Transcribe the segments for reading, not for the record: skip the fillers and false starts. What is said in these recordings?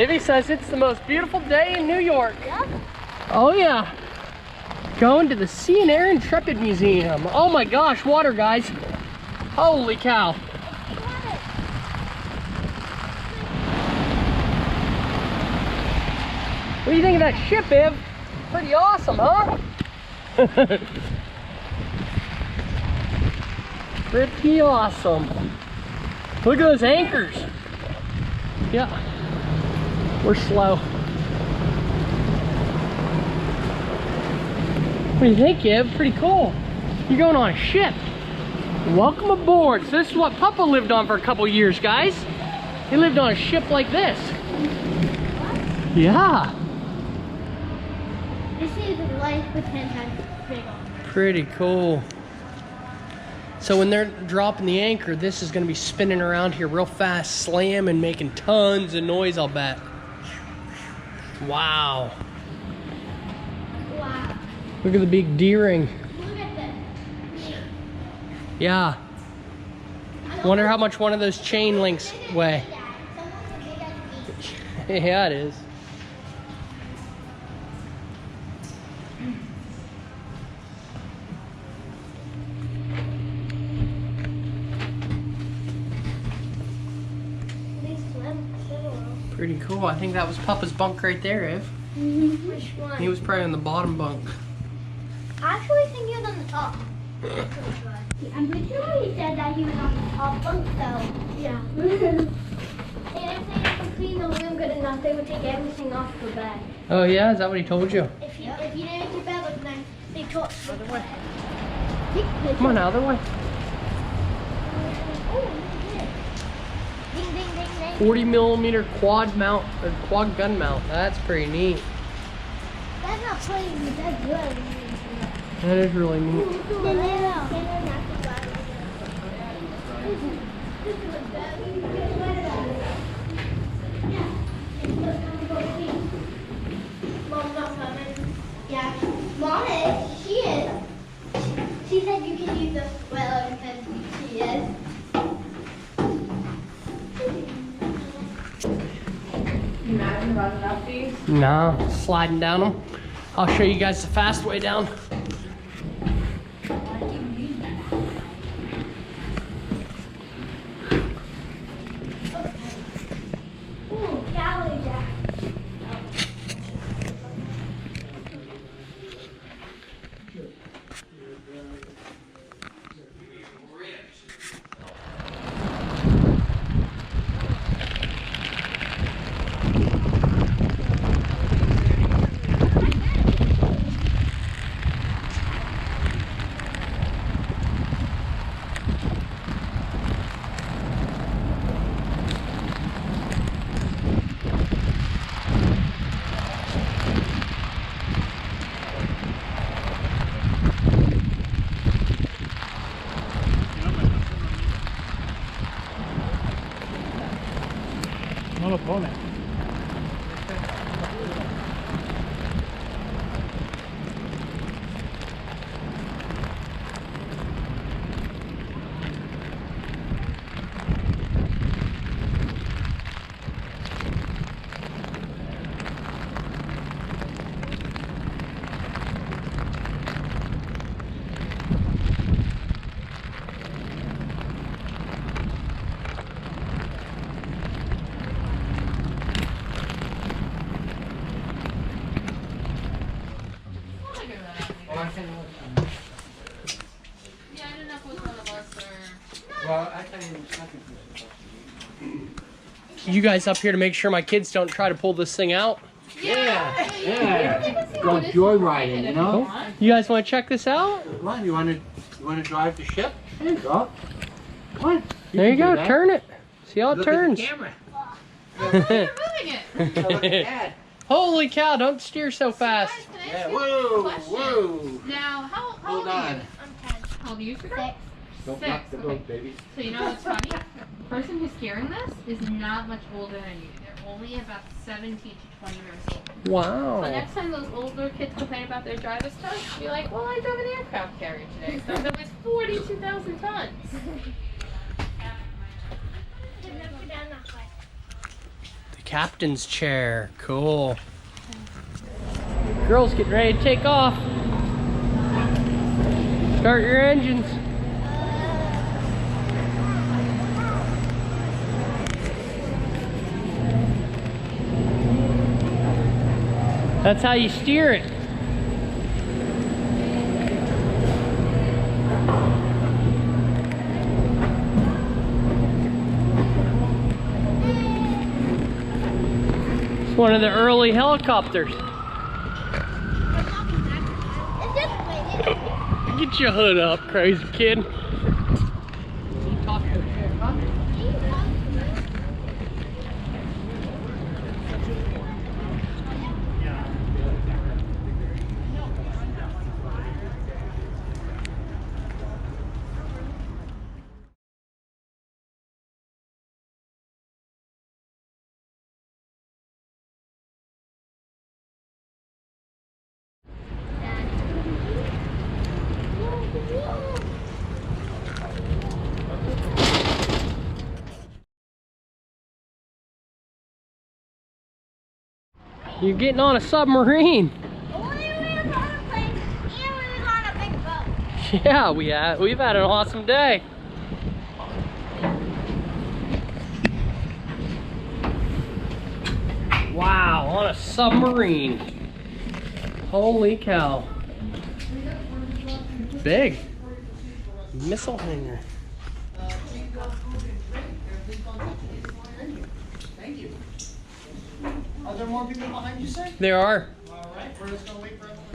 Ivy says it's the most beautiful day in New York. Yep. Oh yeah. Going to the Sea and Air Intrepid Museum. Oh my gosh, water guys. Holy cow. What do you think of that ship, Iv? Pretty awesome, huh? Pretty awesome. Look at those anchors. Yeah, we're slow. What do you think, Iv? Pretty cool. You're going on a ship. Welcome aboard. So this is what Papa lived on for a couple years, guys. He lived on a ship like this. Yeah. This is life with 10 times big on it. Pretty cool. So when they're dropping the anchor, this is going to be spinning around here real fast, slamming, making tons of noise, I'll bet. Wow. Wow. Look at the big D-ring. Look at this. Yeah. Wonder how much one of those chain links weigh. Yeah, it is. Pretty cool. I think that was Papa's bunk right there, Iv. Which one? He was probably on the bottom bunk. I actually think he was on the top. I'm pretty sure he said that he was on the top bunk, so yeah. They didn't say if we clean the room good enough, they would take everything off the bed. Oh yeah, is that what he told you? If you didn't make your bed look nice, they took Other way. Come Come on, other way. Oh, ding, ding, ding, ding. 40 millimeter quad mount, or quad gun mount. That's pretty neat. That's not pretty, that's good. That is really neat. Mom's not coming. Yeah, Mom is. She is. She said you can use the spoiler because she is. You imagine running up these? No, sliding down them. I'll show you guys the fast way down. Ooh, calorie jack. No lo pone. Yeah, I don't know if it was one of us or... Well, I can't even You guys up here to make sure my kids don't try to pull this thing out. Yeah. Go joyriding, you know? You guys want to check this out? Come on, you want to drive the ship? There you go. Come on. There you can go, do that. turn it. See how it Look turns. At the camera. Oh, you're moving it. Oh, look at that. Holy cow, don't steer so fast. Guys, can I Yeah. ask you a Whoa, question? whoa. Now, how Hold old are on. you? I'm 10. How old are you, sugar? 6. Don't Six, knock the okay. boat, baby. So you know what's funny? The person who's steering this is not much older than you. They're only about 17 to 20 years old. Wow. So next time those older kids complain about their driver's test, be like, well, I drove an aircraft carrier today, so that was 42,000 tons. The Captain's chair. Cool. Girls getting ready to take off. Start your engines. That's how you steer it. It's one of the early helicopters. Get your hood up, crazy kid. You're getting on a submarine. Yeah, we've had an awesome day. Wow, on a submarine. Holy cow. Big. Missile hangar. Thank you. Are there more people behind you, sir? There are. All right, we're just gonna wait for everyone.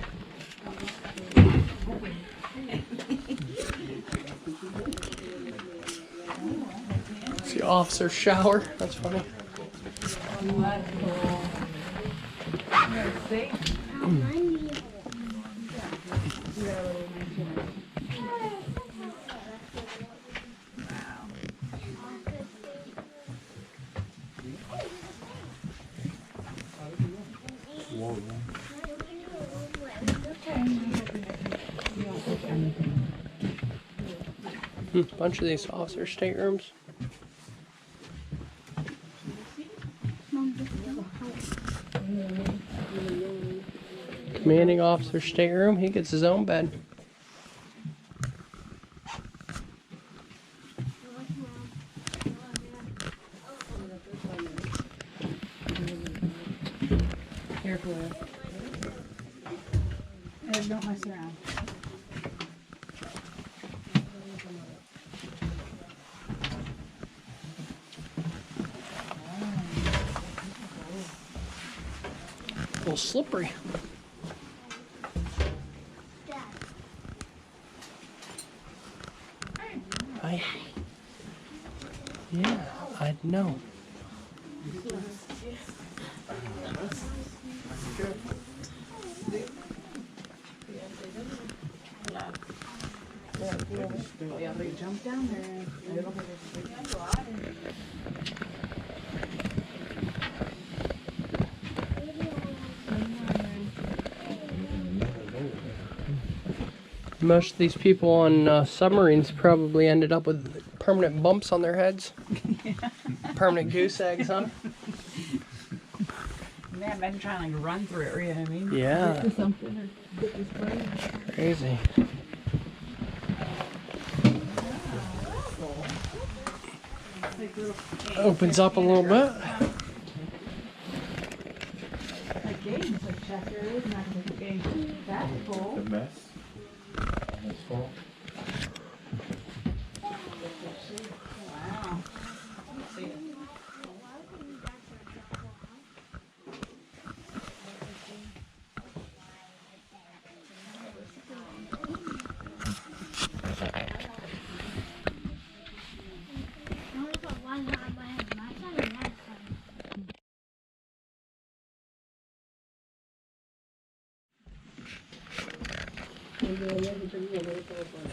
It's the officer shower. That's funny. Bunch of these officer staterooms. Commanding officer stateroom, he gets his own bed. Careful. Hey, don't mess around. A little slippery. Yeah, I know. Yeah, they jump down there. Most of these people on submarines probably ended up with permanent bumps on their heads. Permanent goose eggs, huh? Man, imagine trying to run through it, you know what I mean? Yeah. Crazy. Opens up a little bit. Like games, like checkers, not like games. That's cool. The mess. That's full. Wow. See it.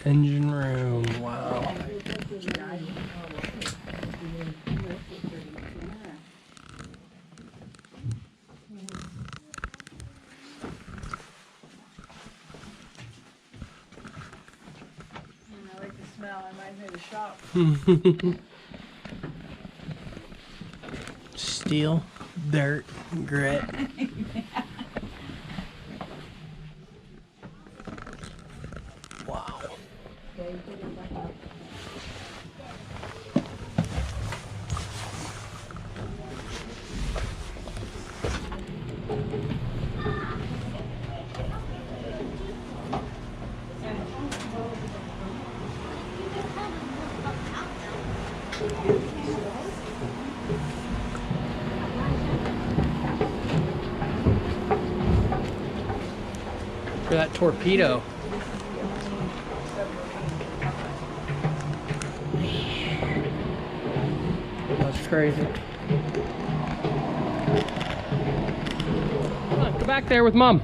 Engine room, wow. I like the smell. I might need a shop. Steel. dirt, grit. Wow. Okay, put it back up. For that torpedo. That's crazy. Come on, go back there with Mom.